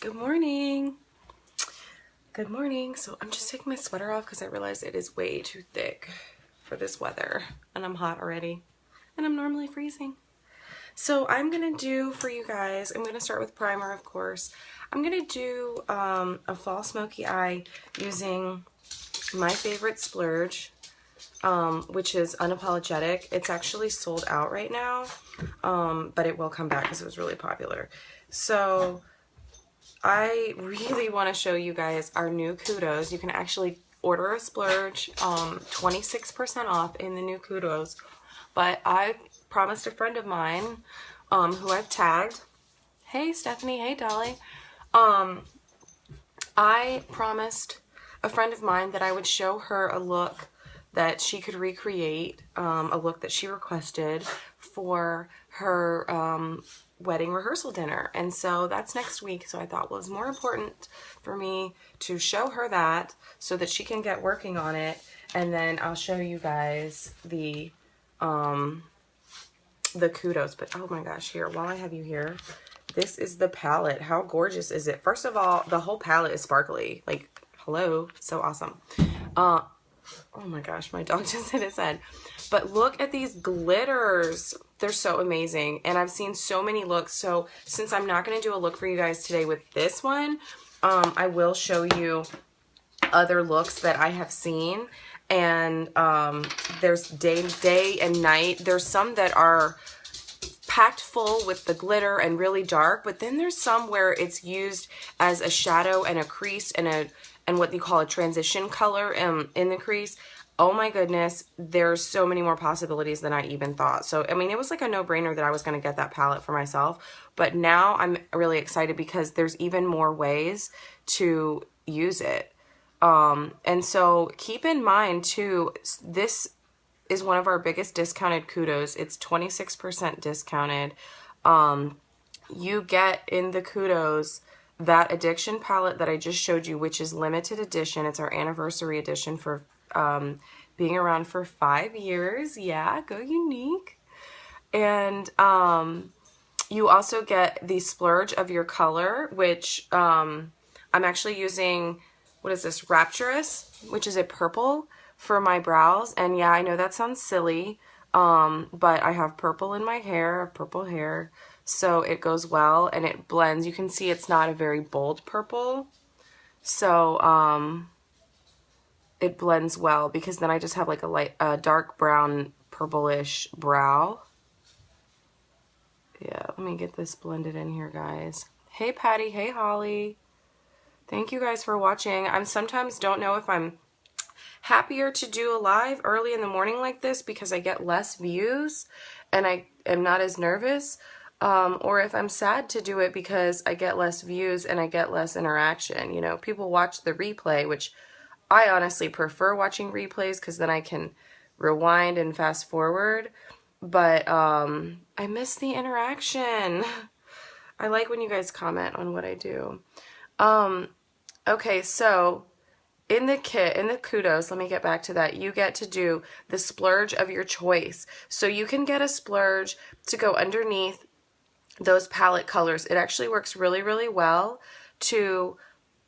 Good morning. Good morning. So I'm just taking my sweater off because I realized it is way too thick for this weather and I'm hot already and I'm normally freezing. So I'm going to do for you guys, I'm going to start with primer, of course. I'm going to do a fall smoky eye using my favorite splurge, which is Unapologetic. It's actually sold out right now, but it will come back because it was really popular. So I really want to show you guys our new Kudos. You can actually order a splurge, 26% off in the new Kudos. But I promised a friend of mine, who I've tagged. Hey Stephanie, hey Dolly. I promised a friend of mine that I would show her a look that she could recreate, a look that she requested for her wedding rehearsal dinner. And so that's next week. So I thought it was more important for me to show her that so that she can get working on it. And then I'll show you guys the Kudos. But oh my gosh, here, while I have you here, this is the palette. How gorgeous is it? First of all, the whole palette is sparkly. Like, hello, so awesome. Oh my gosh, my dog just hit his head. But look at these glitters. They're so amazing. And I've seen so many looks. So since I'm not going to do a look for you guys today with this one, I will show you other looks that I have seen. And there's day and night. There's some that are packed full with the glitter and really dark, but then there's some where it's used as a shadow and a crease and what you call a transition color in the crease. Oh my goodness, there's so many more possibilities than I even thought. So I mean, it was like a no-brainer that I was going to get that palette for myself, but now I'm really excited because there's even more ways to use it. And so keep in mind too, this is one of our biggest discounted Kudos. It's 26% discounted. You get in the Kudos that Addiction palette that I just showed you, which is limited edition. It's our anniversary edition for being around for 5 years. Yeah, go Younique. And you also get the splurge of your color, which I'm actually using, what is this, Rapturous, which is a purple for my brows. And yeah, I know that sounds silly, but I have purple in my hair, purple hair, so it goes well and it blends. You can see it's not a very bold purple, so it blends well because then I just have like a dark brown purplish brow. Yeah, let me get this blended in here, guys. Hey Patty, hey Holly. Thank you guys for watching. I sometimes don't know if I'm happier to do a live early in the morning like this because I get less views and I am not as nervous, or if I'm sad to do it because I get less views and I get less interaction. You know, people watch the replay, which I honestly prefer watching replays because then I can rewind and fast forward, but I miss the interaction. I like when you guys comment on what I do. Okay, so in the kit, in the Kudos, let me get back to that, you get to do the splurge of your choice. So you can get a splurge to go underneath those palette colors. It actually works really, really well to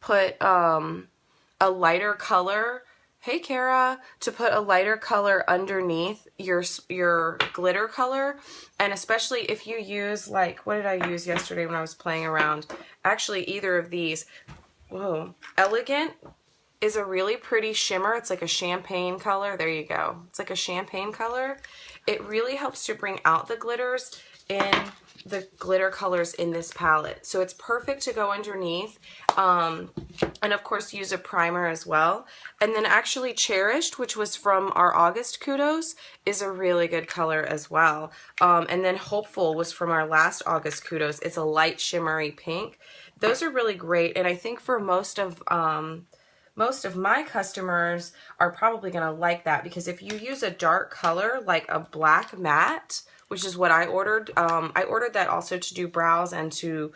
put a lighter color. Hey Kara, to put a lighter color underneath your glitter color. And especially if you use, like, what did I use yesterday when I was playing around? Actually, either of these. Whoa, Elegant is a really pretty shimmer. It's like a champagne color. There you go. It's like a champagne color. It really helps to bring out the glitters in the glitter colors in this palette. So it's perfect to go underneath. And of course use a primer as well. And then actually Cherished, which was from our August Kudos, is a really good color as well. And then Hopeful was from our last August Kudos. It's a light shimmery pink. Those are really great. And I think for most of my customers are probably going to like that because if you use a dark color like a black matte, which is what I ordered that also to do brows and to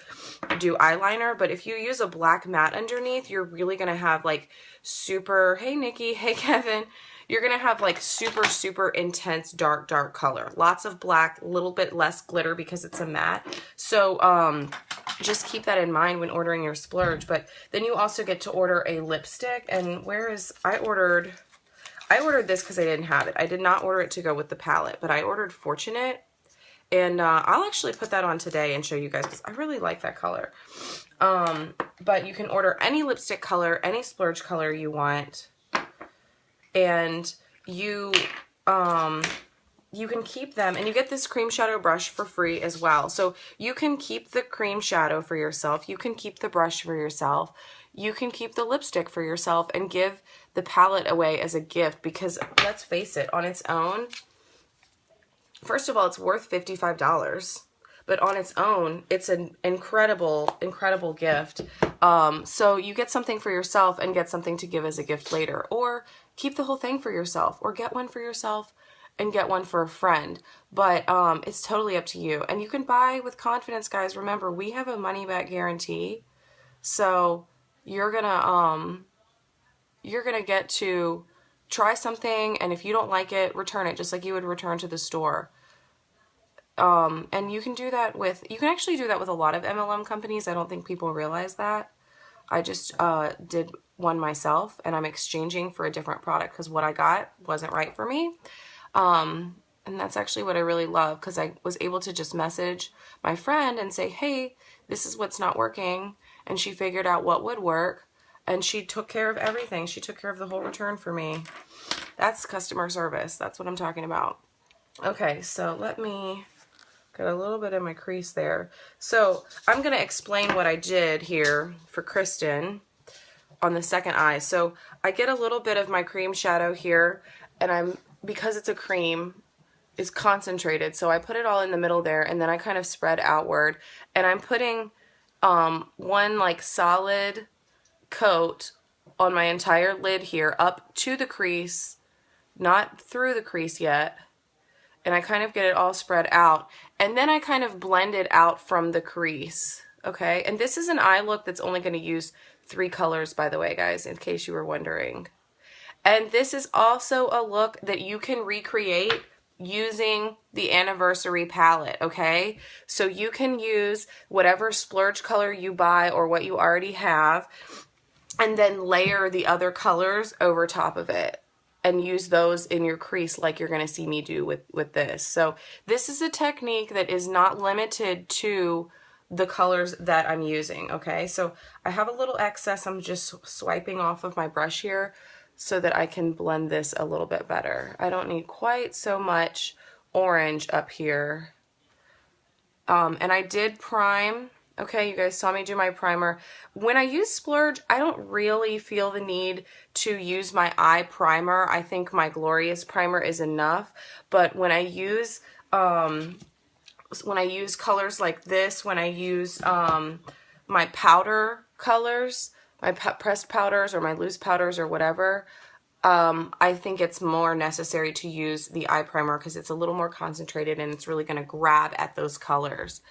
do eyeliner, but if you use a black matte underneath, you're really going to have like super, hey Nikki, hey Kevin, you're going to have like super, super intense dark color. Lots of black, a little bit less glitter because it's a matte. So just keep that in mind when ordering your splurge. But then you also get to order a lipstick. And I ordered this because I didn't have it. I did not order it to go with the palette, but I ordered Fortunate. And I'll actually put that on today and show you guys because I really like that color. But you can order any lipstick color, any splurge color you want. And you can keep them, and you get this cream shadow brush for free as well. So you can keep the cream shadow for yourself, you can keep the brush for yourself, you can keep the lipstick for yourself, and give the palette away as a gift, because let's face it, on its own, first of all, it's worth $55, but on its own, it's an incredible, incredible gift. So you get something for yourself and get something to give as a gift later, or keep the whole thing for yourself, or get one for yourself and get one for a friend. But it's totally up to you. And you can buy with confidence, guys. Remember, we have a money back guarantee. So you're gonna get to try something, and if you don't like it, return it, just like you would return to the store. And you can actually do that with a lot of MLM companies. I don't think people realize that. I just did one myself, and I'm exchanging for a different product because what I got wasn't right for me. And that's actually what I really love, because I was able to just message my friend and say, hey, this is what's not working. And she figured out what would work, and she took care of everything. She took care of the whole return for me. That's customer service. That's what I'm talking about. Okay, so let me get a little bit of my crease there. So I'm going to explain what I did here for Kristen on the second eye. So I get a little bit of my cream shadow here, and because it's a cream, it's concentrated, so I put it all in the middle there, and then I kind of spread outward, and I'm putting one like solid coat on my entire lid here, up to the crease, not through the crease yet, and I kind of get it all spread out, and then I kind of blend it out from the crease. Okay, and this is an eye look that's only going to use 3 colors, by the way, guys, in case you were wondering. And this is also a look that you can recreate using the Anniversary palette, okay? So you can use whatever splurge color you buy or what you already have, and then layer the other colors over top of it and use those in your crease like you're going to see me do with this. So this is a technique that is not limited to the colors that I'm using, okay? So I have a little excess. I'm just swiping off of my brush here so that I can blend this a little bit better. I don't need quite so much orange up here. And I did prime. Okay, you guys saw me do my primer. When I use splurge, I don't really feel the need to use my eye primer. I think my Glorious primer is enough. But when I use colors like this, when I use my powder colors, my pressed powders or my loose powders or whatever, I think it's more necessary to use the eye primer because it's a little more concentrated and it's really going to grab at those colors.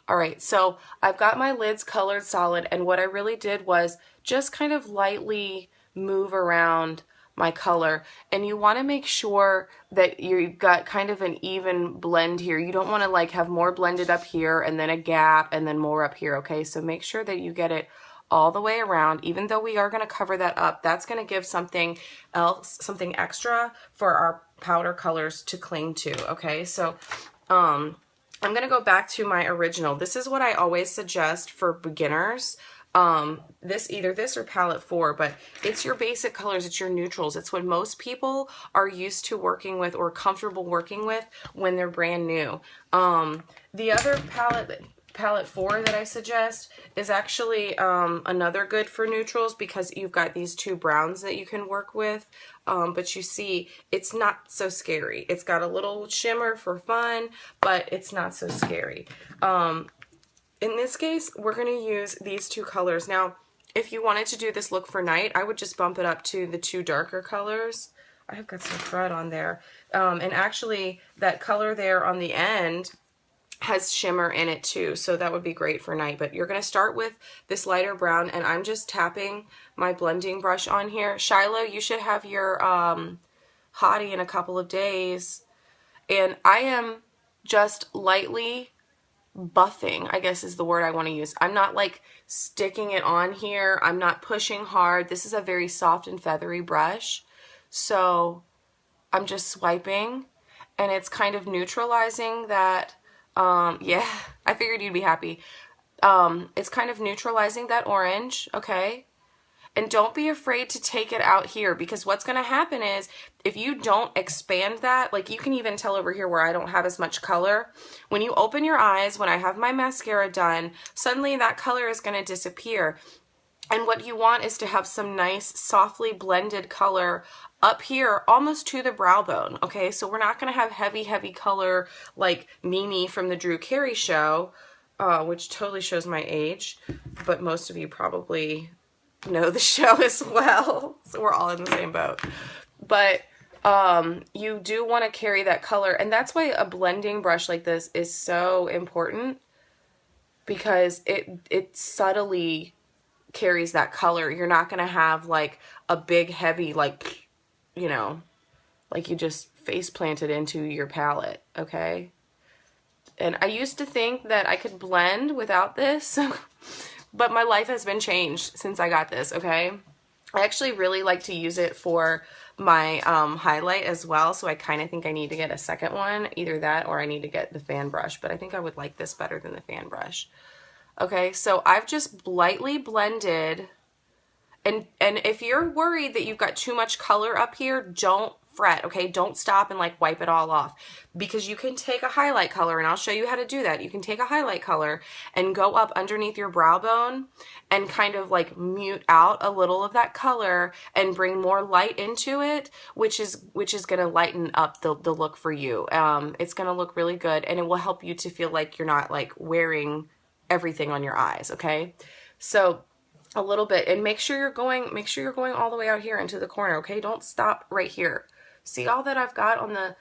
Alright, so I've got my lids colored solid, and what I really did was just kind of lightly move around my color, and you want to make sure that you've got kind of an even blend here. You don't want to like have more blended up here and then a gap and then more up here, okay? So make sure that you get it all the way around. Even though we are going to cover that up, that's going to give something else, something extra for our powder colors to cling to, okay? So I'm going to go back to my original. This is what I always suggest for beginners. Either this or palette 4, but it's your basic colors, it's your neutrals. It's what most people are used to working with or comfortable working with when they're brand new. The other palette 4 that I suggest is actually another good for neutrals because you've got these 2 browns that you can work with. But you see, it's not so scary. It's got a little shimmer for fun, but it's not so scary. In this case, we're going to use these 2 colors. Now, if you wanted to do this look for night, I would just bump it up to the 2 darker colors. I've got some thread on there. And actually, that color there on the end has shimmer in it too, so that would be great for night. But you're going to start with this lighter brown, and I'm just tapping my blending brush on here. Shiloh, you should have your hottie in a couple of days. And I am just lightly buffing, I guess is the word I want to use. I'm not like sticking it on here. I'm not pushing hard. This is a very soft and feathery brush. So I'm just swiping and it's kind of neutralizing that, yeah, I figured you'd be happy. It's kind of neutralizing that orange, okay? And don't be afraid to take it out here, because what's going to happen is if you don't expand that, like you can even tell over here where I don't have as much color. When you open your eyes, when I have my mascara done, suddenly that color is going to disappear. And what you want is to have some nice softly blended color up here almost to the brow bone, okay? So we're not going to have heavy, heavy color like Mimi from the Drew Carey show, which totally shows my age, but most of you probably know the show as well, so we're all in the same boat. But you do want to carry that color, and that's why a blending brush like this is so important, because it subtly carries that color. You're not going to have like a big heavy, like, you know, like you just face planted into your palette, okay? And I used to think that I could blend without this, but my life has been changed since I got this, okay? I actually really like to use it for my highlight as well, so I kind of think I need to get a second one, either that or I need to get the fan brush, but I think I would like this better than the fan brush. Okay, so I've just lightly blended, and if you're worried that you've got too much color up here, don't fret, okay? Don't stop and like wipe it all off, because you can take a highlight color, and I'll show you how to do that. You can take a highlight color and go up underneath your brow bone and kind of like mute out a little of that color and bring more light into it, which is going to lighten up the look for you. It's going to look really good, and it will help you to feel like you're not like wearing everything on your eyes, okay? So a little bit, and make sure you're going all the way out here into the corner, okay? Don't stop right here. See all that I've got on the,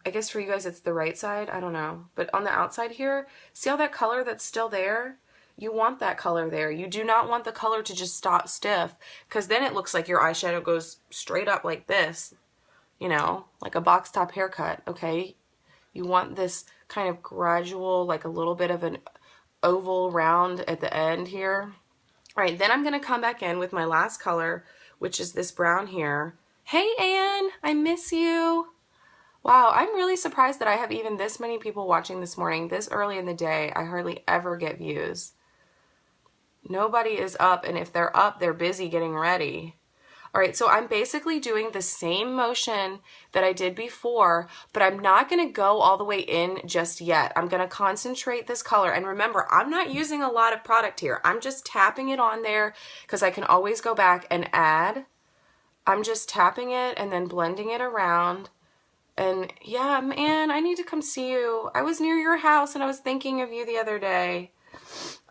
I guess for you guys it's the right side, I don't know, but on the outside here, see all that color that's still there? You want that color there. You do not want the color to just stop stiff, because then it looks like your eyeshadow goes straight up like this, you know, like a box top haircut, okay? You want this kind of gradual, like a little bit of an oval round at the end here. All right, then I'm going to come back in with my last color, which is this brown here. Hey, Anne, I miss you. Wow, I'm really surprised that I have even this many people watching this morning. This early in the day, I hardly ever get views. Nobody is up, and if they're up, they're busy getting ready. All right, so I'm basically doing the same motion that I did before, but I'm not going to go all the way in just yet. I'm going to concentrate this color. And remember, I'm not using a lot of product here. I'm just tapping it on there because I can always go back and add. I'm just tapping it and then blending it around. And yeah, man, I need to come see you. I was near your house and I was thinking of you the other day.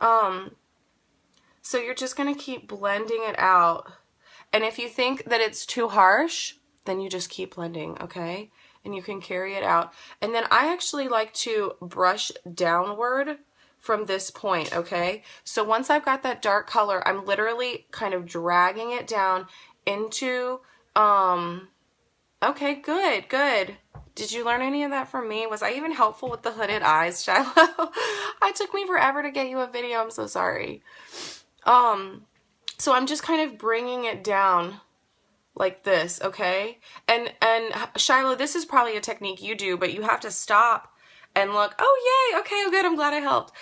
So you're just going to keep blending it out. And if you think that it's too harsh, then you just keep blending, okay? And you can carry it out. And then I actually like to brush downward from this point, okay? So once I've got that dark color, I'm literally kind of dragging it down into, okay, good, good. Did you learn any of that from me? Was I even helpful with the hooded eyes, Shiloh? It took me forever to get you a video. I'm so sorry. So I'm just kind of bringing it down like this, okay? And Shiloh, this is probably a technique you do, but you have to stop and look. Oh, yay, okay, good, I'm glad I helped.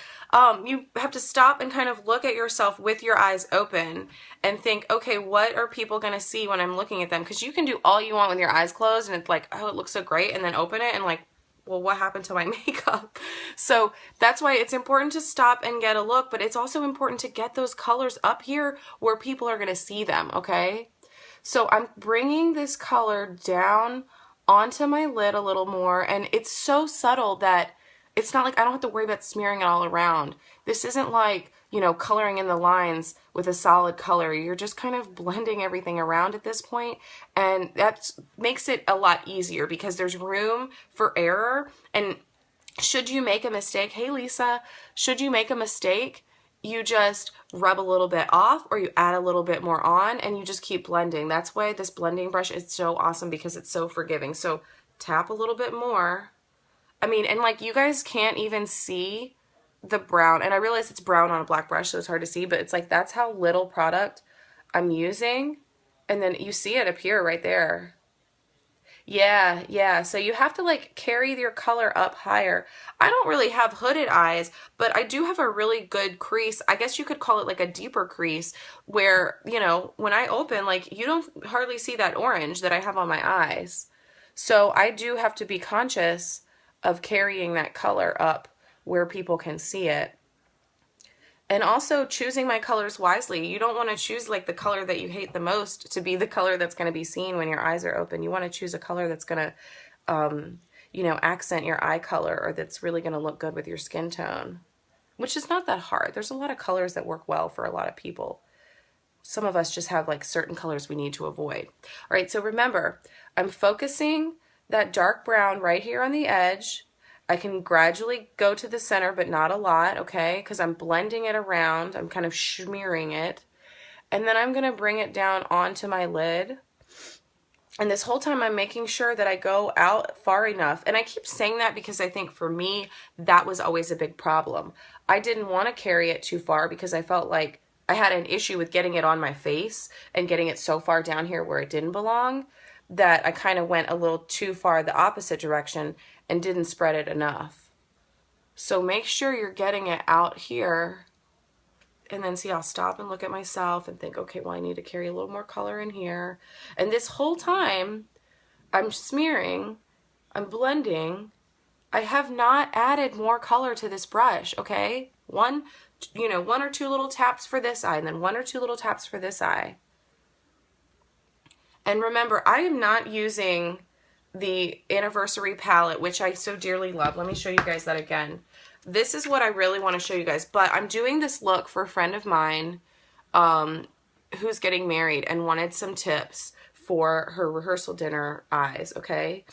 You have to stop and kind of look at yourself with your eyes open and think, okay, what are people going to see when I'm looking at them? Because you can do all you want with your eyes closed and it's like, oh, it looks so great, and then open it and like, well, what happened to my makeup? So that's why it's important to stop and get a look, but it's also important to get those colors up here where people are going to see them, okay? So I'm bringing this color down onto my lid a little more, and it's so subtle that it's not like I don't have to worry about smearing it all around. This isn't like, you know, coloring in the lines with a solid color. You're just kind of blending everything around at this point, and that makes it a lot easier because there's room for error. And should you make a mistake, hey Lisa, should you make a mistake, you just rub a little bit off or you add a little bit more on and you just keep blending. That's why this blending brush is so awesome, because it's so forgiving. So tap a little bit more I mean, and like you guys can't even see the brown, and I realize it's brown on a black brush, so it's hard to see, but it's like that's how little product I'm using. And then you see it appear right there. Yeah, yeah. So you have to like carry your color up higher. I don't really have hooded eyes, but I do have a really good crease. I guess you could call it like a deeper crease where, you know, when I open, like you don't hardly see that orange that I have on my eyes. So I do have to be conscious of carrying that color up where people can see it. And also choosing my colors wisely. You don't want to choose like the color that you hate the most to be the color that's going to be seen when your eyes are open. You want to choose a color that's going to, you know, accent your eye color, or that's really going to look good with your skin tone, which is not that hard. There's a lot of colors that work well for a lot of people. Some of us just have like certain colors we need to avoid. All right, so remember, I'm focusing that dark brown right here on the edge. I can gradually go to the center, but not a lot, okay? Because I'm blending it around. I'm kind of smearing it. And then I'm going to bring it down onto my lid. And this whole time I'm making sure that I go out far enough. And I keep saying that because I think for me, that was always a big problem. I didn't want to carry it too far because I felt like I had an issue with getting it on my face and getting it so far down here where it didn't belong that I kind of went a little too far the opposite direction and didn't spread it enough. So make sure you're getting it out here. And then see, I'll stop and look at myself and think, okay, well, I need to carry a little more color in here. And this whole time, I'm smearing, I'm blending. I have not added more color to this brush, okay? One or two little taps for this eye, and then one or two little taps for this eye. And remember, I am not using the Anniversary palette, which I so dearly love. Let me show you guys that again. This is what I really want to show you guys, but I'm doing this look for a friend of mine who's getting married and wanted some tips for her rehearsal dinner eyes, okay?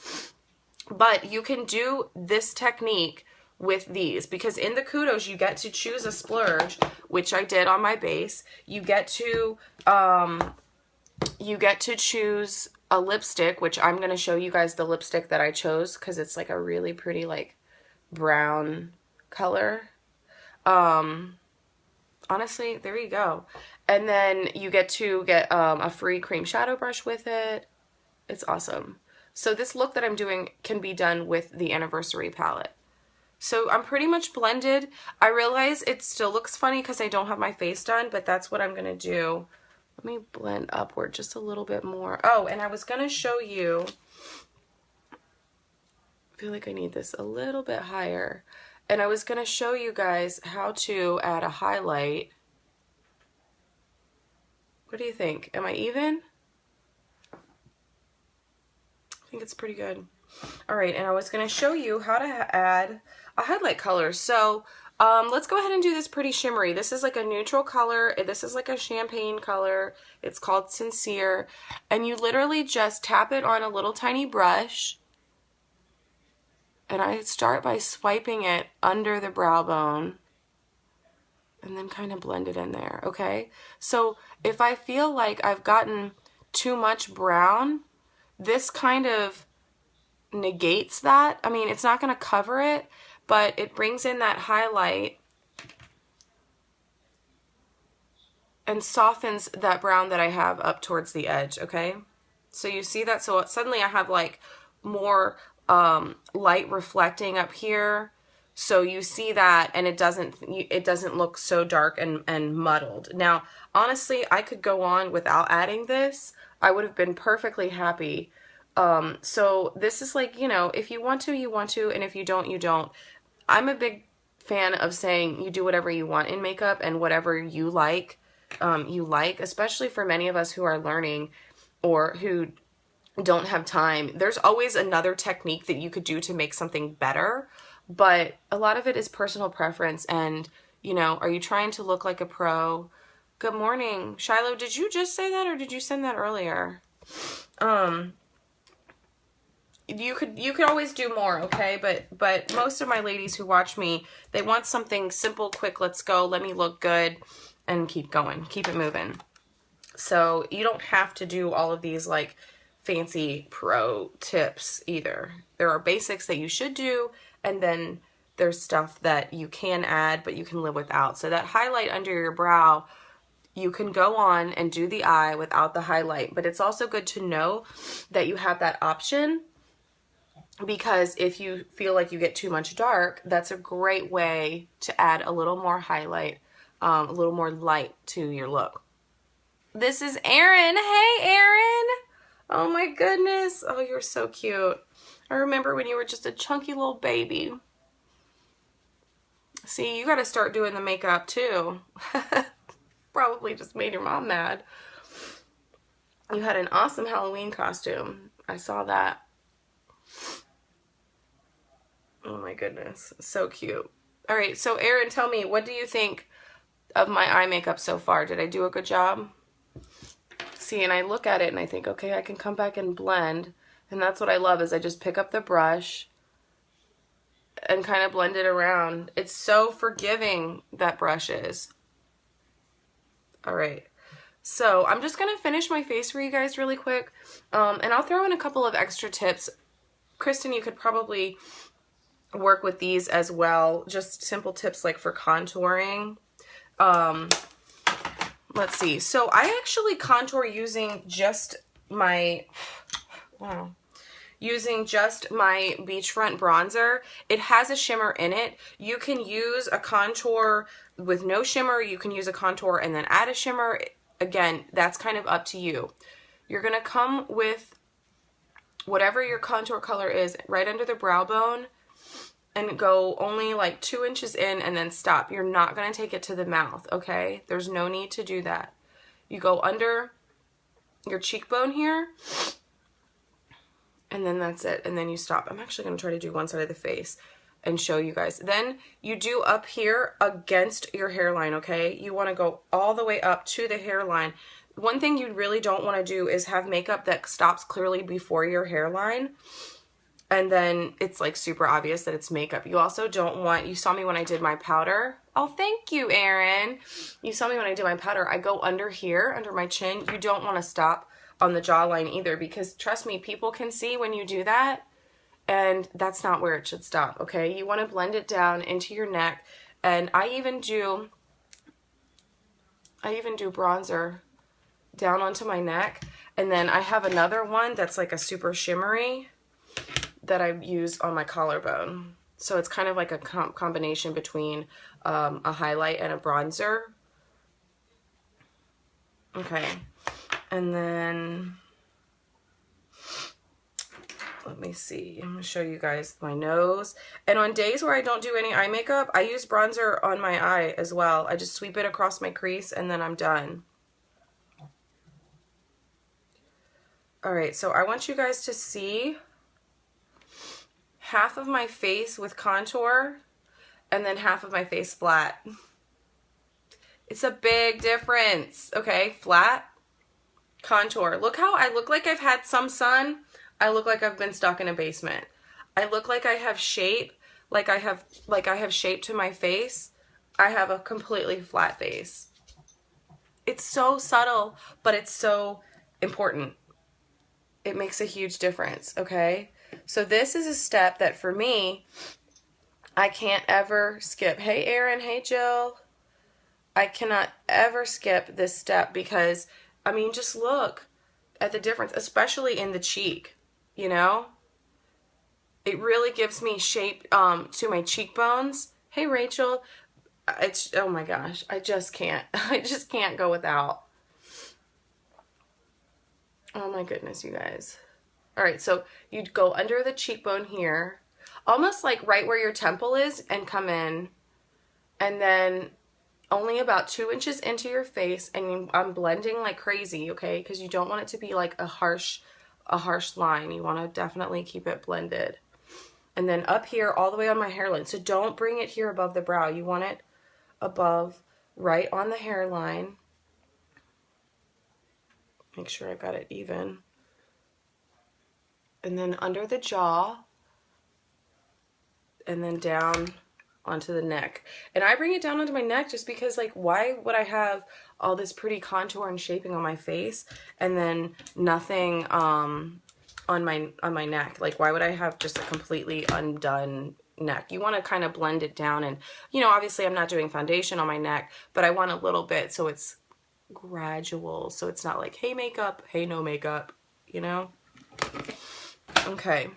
But you can do this technique with these, because in the Kudos you get to choose a splurge, which I did on my base. You get to choose a lipstick, which I'm going to show you guys the lipstick that I chose because it's like a really pretty like brown color. Honestly, there you go. And then you get to get a free cream shadow brush with it. It's awesome. So this look that I'm doing can be done with the Anniversary palette. So I'm pretty much blended. I realize it still looks funny because I don't have my face done, but that's what I'm going to do. Let me blend upward just a little bit more. Oh, and I was going to show you, I feel like I need this a little bit higher. And I was going to show you guys how to add a highlight. What do you think? Am I even? I think it's pretty good. All right, and I was going to show you how to add a highlight color. So let's go ahead and do this pretty shimmery. This is like a neutral color. This is like a champagne color. It's called Sincere. And you literally just tap it on a little tiny brush. And I start by swiping it under the brow bone. And then kind of blend it in there, okay? So if I feel like I've gotten too much brown, this kind of negates that. I mean, it's not going to cover it, but it brings in that highlight and softens that brown that I have up towards the edge, okay? So you see that? So suddenly I have like more light reflecting up here. So you see that, and it doesn't look so dark and muddled. Now, honestly, I could go on without adding this. I would have been perfectly happy. So this is like, you know, if you want to, you want to, and if you don't, you don't. I'm a big fan of saying you do whatever you want in makeup and whatever you like, especially for many of us who are learning or who don't have time. There's always another technique that you could do to make something better, but a lot of it is personal preference. And, you know, are you trying to look like a pro? Good morning. Shiloh, did you just say that or did you send that earlier? You could always do more, okay? But most of my ladies who watch me, they want something simple, quick, let's go, let me look good, and keep going, keep it moving. So you don't have to do all of these like fancy pro tips either. There are basics that you should do, and then there's stuff that you can add, but you can live without. So that highlight under your brow, you can go on and do the eye without the highlight, but it's also good to know that you have that option, because if you feel like you get too much dark, that's a great way to add a little more highlight, a little more light to your look. This is Erin. Hey, Erin. Oh my goodness. Oh, you're so cute. I remember when you were just a chunky little baby. See, you got to start doing the makeup too. Probably just made your mom mad. You had an awesome Halloween costume. I saw that. Oh my goodness, so cute. All right, so Erin, tell me, what do you think of my eye makeup so far? Did I do a good job? See, and I look at it and I think, okay, I can come back and blend. And that's what I love, is I just pick up the brush and kind of blend it around. It's so forgiving, that brush is. All right, so I'm just gonna finish my face for you guys really quick. And I'll throw in a couple of extra tips. Kristen, you could probably work with these as well, just simple tips like for contouring. Let's see, so I actually contour using just my Beachfront bronzer. It has a shimmer in it. You can use a contour with no shimmer, you can use a contour and then add a shimmer. Again, that's kind of up to you. You're gonna come with whatever your contour color is right under the brow bone and go only like 2 inches in and then stop. You're not going to take it to the mouth, okay? There's no need to do that. You go under your cheekbone here, and then that's it, and then you stop. I'm actually going to try to do one side of the face and show you guys. Then you do up here against your hairline, okay? You want to go all the way up to the hairline. One thing you really don't want to do is have makeup that stops clearly before your hairline, and then it's like super obvious that it's makeup. You also don't want, you saw me when I did my powder. Oh, thank you, Erin. You saw me when I did my powder. I go under here, under my chin. You don't want to stop on the jawline either, because trust me, people can see when you do that, and that's not where it should stop, okay? You want to blend it down into your neck, and I even do bronzer down onto my neck, and then I have another one that's like a super shimmery that I use on my collarbone. So it's kind of like a combination between a highlight and a bronzer. Okay, and then let me see. I'm gonna show you guys my nose. And on days where I don't do any eye makeup, I use bronzer on my eye as well. I just sweep it across my crease and then I'm done. All right, so I want you guys to see half of my face with contour and then half of my face flat. It's a big difference, okay? Flat, contour. Look how I look like I've had some sun. I look like I've been stuck in a basement. I look like I have shape, like I have shape to my face. I have a completely flat face. It's so subtle, but it's so important. It makes a huge difference, okay? So this is a step that for me, I can't ever skip. Hey, Erin. Hey, Jill. I cannot ever skip this step because, I mean, just look at the difference, especially in the cheek, you know? It really gives me shape to my cheekbones. Hey, Rachel. It's, oh my gosh, I just can't. I just can't go without. Oh my goodness, you guys. All right, so you'd go under the cheekbone here, almost like right where your temple is, and come in, and then only about 2 inches into your face, and I'm blending like crazy, okay? Because you don't want it to be like a harsh line. You want to definitely keep it blended. And then up here, all the way on my hairline. So don't bring it here above the brow. You want it above, right on the hairline. Make sure I got it even. And then under the jaw, and then down onto the neck. And I bring it down onto my neck just because, like, why would I have all this pretty contour and shaping on my face and then nothing on my neck? Like, why would I have just a completely undone, neck. You want to kind of blend it down, and you know, obviously I'm not doing foundation on my neck, but I want a little bit so it's gradual, so it's not like, hey makeup, hey no makeup, you know? Okay,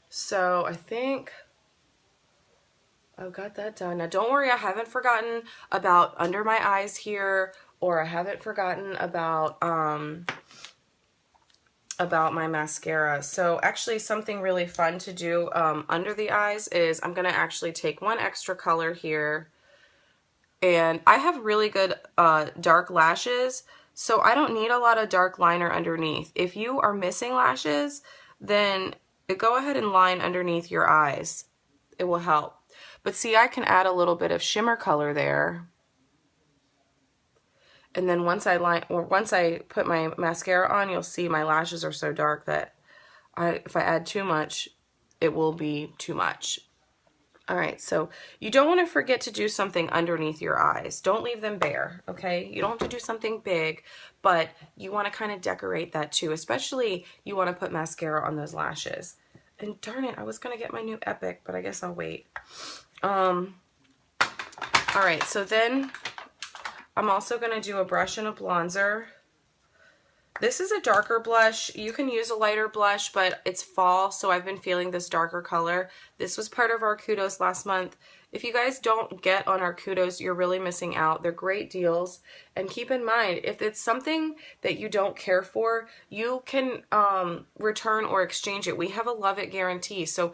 so I think I've got that done. Now don't worry, I haven't forgotten about under my eyes here, or I haven't forgotten about my mascara. So actually something really fun to do under the eyes is I'm gonna actually take one extra color here, and I have really good dark lashes, so I don't need a lot of dark liner underneath. If you are missing lashes, then go ahead and line underneath your eyes. It will help. But see, I can add a little bit of shimmer color there. And then once I put my mascara on, you'll see my lashes are so dark that if I add too much, it will be too much. All right, so you don't want to forget to do something underneath your eyes. Don't leave them bare, okay? You don't have to do something big, but you want to kind of decorate that too, especially you want to put mascara on those lashes. And darn it, I was going to get my new Epic, but I guess I'll wait. All right, so then I'm also going to do a brush and a bronzer. This is a darker blush. You can use a lighter blush, but it's fall, so I've been feeling this darker color. This was part of our Kudos last month. If you guys don't get on our Kudos, you're really missing out. They're great deals. And keep in mind, if it's something that you don't care for, you can return or exchange it. We have a love it guarantee. So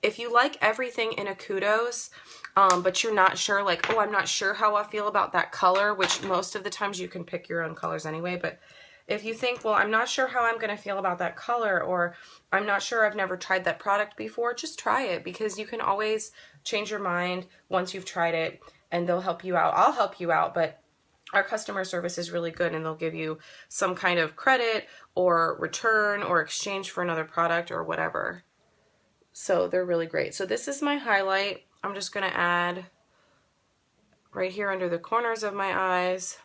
if you like everything in a Kudos, but you're not sure, like, oh, I'm not sure how I feel about that color, which most of the times you can pick your own colors anyway, but if you think, well, I'm not sure how I'm going to feel about that color, or I'm not sure, I've never tried that product before, just try it, because you can always change your mind once you've tried it, and they'll help you out. I'll help you out, but our customer service is really good, and they'll give you some kind of credit or return or exchange for another product or whatever. So they're really great. So this is my highlight. I'm just going to add right here under the corners of my eyes.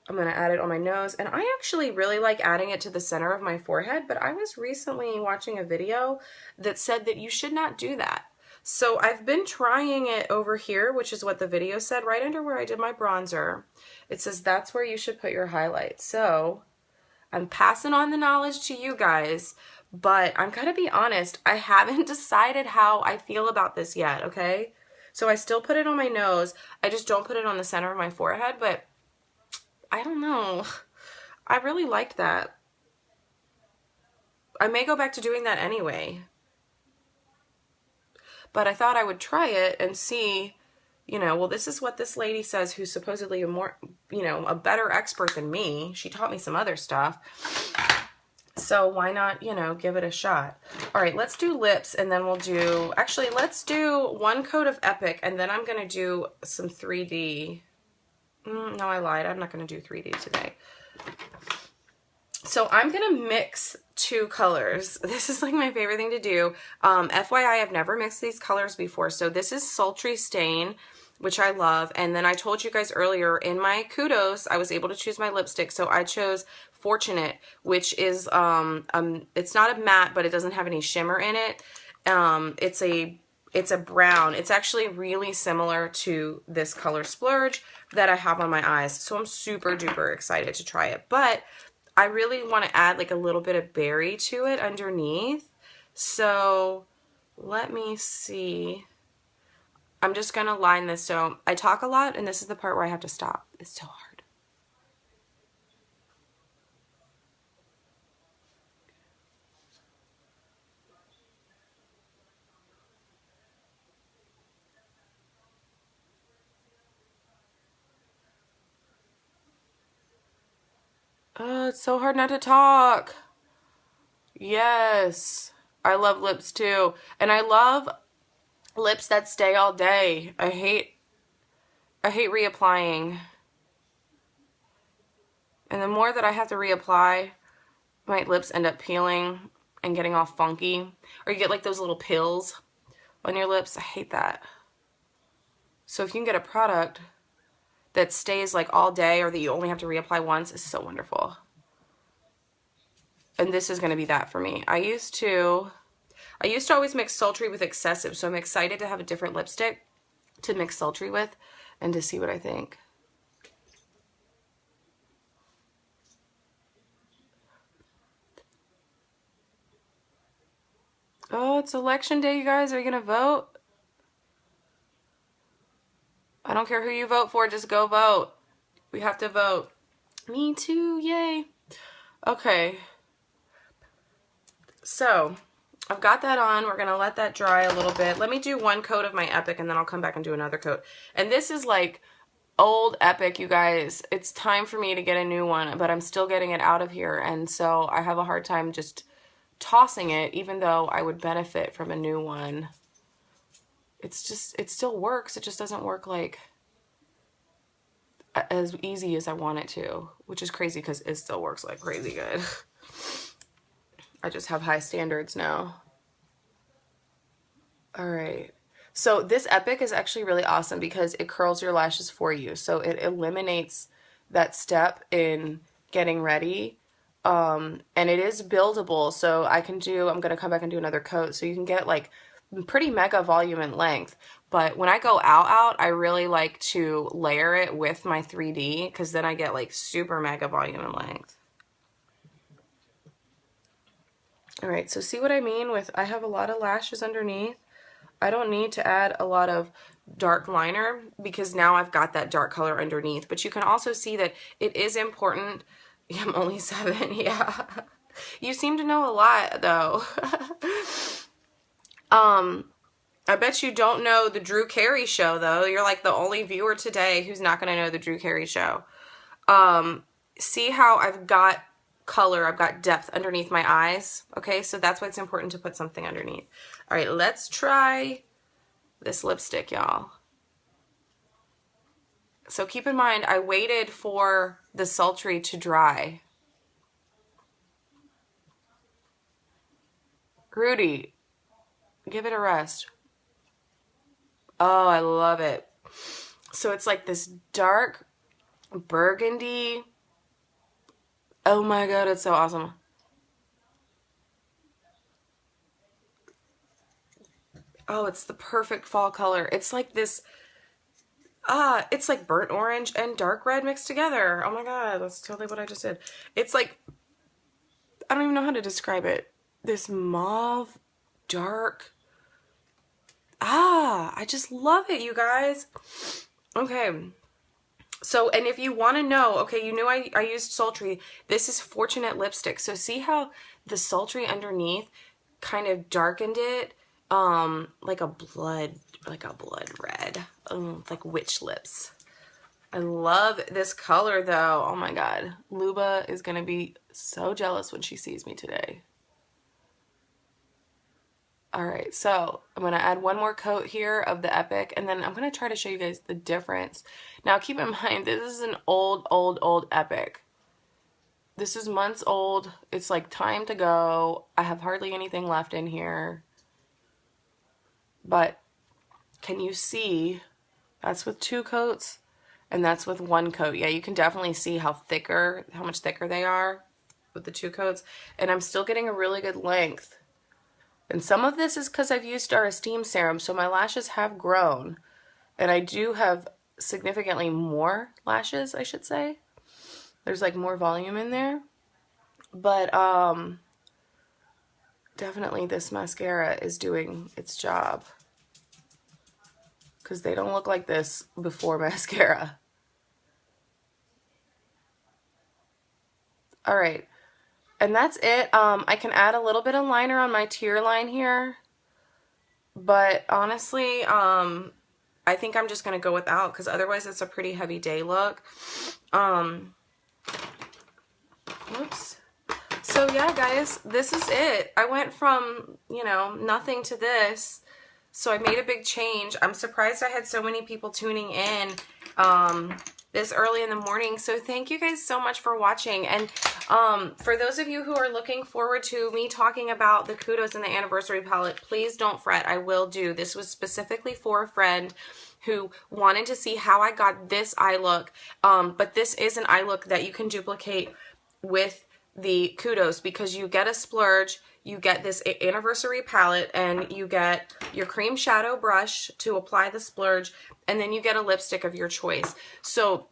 I'm going to add it on my nose, and I actually really like adding it to the center of my forehead, but I was recently watching a video that said that you should not do that. So I've been trying it over here, which is what the video said, right under where I did my bronzer. It says that's where you should put your highlight. So I'm passing on the knowledge to you guys, but I'm going to be honest, I haven't decided how I feel about this yet, okay? So I still put it on my nose. I just don't put it on the center of my forehead, but I don't know. I really liked that. I may go back to doing that anyway. But I thought I would try it and see, you know, well, this is what this lady says, who's supposedly a more, you know, a better expert than me. She taught me some other stuff. So why not, you know, give it a shot. All right, let's do lips, and then we'll do, actually, let's do one coat of Epic, and then I'm going to do some 3D. No, I lied. I'm not going to do 3D today. So I'm going to mix two colors. This is like my favorite thing to do. FYI, I've never mixed these colors before. So this is Sultry Stain, which I love. And then I told you guys earlier in my Kudos, I was able to choose my lipstick. So I chose Fortunate, which is, it's not a matte, but it doesn't have any shimmer in it. It's a brown. It's actually really similar to this color Splurge that I have on my eyes. So I'm super duper excited to try it. But I really want to add like a little bit of berry to it underneath. So let me see. I'm just going to line this. So I talk a lot, and this is the part where I have to stop. It's so hard. Oh, it's so hard not to talk. Yes. I love lips too. And I love lips that stay all day. I hate reapplying. And the more that I have to reapply, my lips end up peeling and getting all funky. Or you get like those little pills on your lips. I hate that. So if you can get a product that stays like all day, or that you only have to reapply once, is so wonderful. And this is going to be that for me. I used to I used to always mix sultry with excessive, so I'm excited to have a different lipstick to mix sultry with and to see what I think. Oh, it's election day, you guys. Are you gonna vote? I don't care who you vote for, just go vote. We have to vote. Me too, yay. Okay. So, I've got that on. We're gonna let that dry a little bit. Let me do one coat of my Epic and then I'll come back and do another coat. And this is like old Epic, you guys. It's time for me to get a new one, but I'm still getting it out of here. And so I have a hard time just tossing it, even though I would benefit from a new one. It's just, it still works. It just doesn't work like as easy as I want it to, which is crazy because it still works like crazy good. I just have high standards now. All right. So this Epic is actually really awesome because it curls your lashes for you. So it eliminates that step in getting ready. And it is buildable. So I'm going to come back and do another coat. So you can get like pretty mega volume and length. But when I go out, I really like to layer it with my 3D because then I get like super mega volume and length. All right, so see what I mean with, I have a lot of lashes underneath. I don't need to add a lot of dark liner because now I've got that dark color underneath. But you can also see that it is important. Yeah, I'm only 7, yeah. You seem to know a lot, though. I bet you don't know the Drew Carey Show, though. You're like the only viewer today who's not going to know the Drew Carey Show. See how I've got color, I've got depth underneath my eyes? Okay, so that's why it's important to put something underneath. All right, let's try this lipstick, y'all. So keep in mind, I waited for the sultry to dry. Rudy, give it a rest. Oh, I love it. So it's like this dark burgundy. Oh my god, it's so awesome. Oh, it's the perfect fall color. It's like this, it's like burnt orange and dark red mixed together. Oh my god, that's totally what I just did. It's like, I don't even know how to describe it. This mauve, dark, I just love it, you guys. Okay. So, and if you want to know, okay, you knew I used sultry. This is Fortunate lipstick. So see how the sultry underneath kind of darkened it, like a blood red, like witch lips. I love this color though. Oh my god, Luba is gonna be so jealous when she sees me today. All right, so I'm going to add one more coat here of the Epic, and then I'm going to try to show you guys the difference. Now, keep in mind, this is an old Epic. This is months old. It's like time to go. I have hardly anything left in here. But can you see? That's with 2 coats, and that's with 1 coat. Yeah, you can definitely see how much thicker they are with the 2 coats. And I'm still getting a really good length. And some of this is because I've used our Esteem Serum, so my lashes have grown. And I do have significantly more lashes, I should say. There's like more volume in there. But definitely this mascara is doing its job. Because they don't look like this before mascara. Alright. And that's it. I can add a little bit of liner on my tear line here. But honestly, I think I'm just going to go without because otherwise it's a pretty heavy day look. Whoops. So yeah, guys, this is it. I went from, you know, nothing to this. So I made a big change. I'm surprised I had so many people tuning in this early in the morning. So thank you guys so much for watching. And for those of you who are looking forward to me talking about the Kudos and the Anniversary Palette, please don't fret. I will do. This was specifically for a friend who wanted to see how I got this eye look. But this is an eye look that you can duplicate with the Kudos, because you get a splurge, you get this anniversary palette, and you get your cream shadow brush to apply the splurge, and then you get a lipstick of your choice. So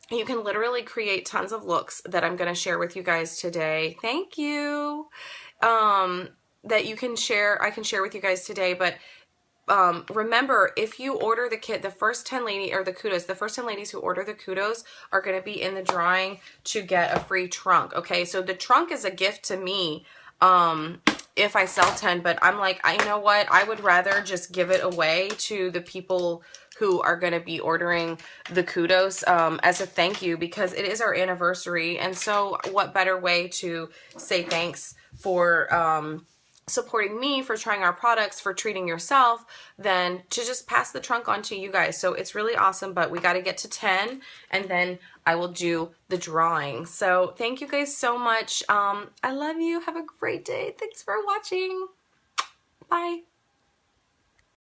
you can literally create tons of looks that I'm going to share with you guys today. Thank you. That you can share, I can share with you guys today. But remember, if you order the kit, the first 10 ladies, or the Kudos, the first 10 ladies who order the Kudos are going to be in the drawing to get a free trunk. Okay, so the trunk is a gift to me if I sell 10, but I'm like, you know what, I would rather just give it away to the people who are going to be ordering the Kudos as a thank you, because it is our anniversary. And so what better way to say thanks for supporting me, for trying our products, for treating yourself, than to just pass the trunk on to you guys. So it's really awesome, but we got to get to 10 and then I will do the drawing. So thank you guys so much. I love you. Have a great day. Thanks for watching. Bye.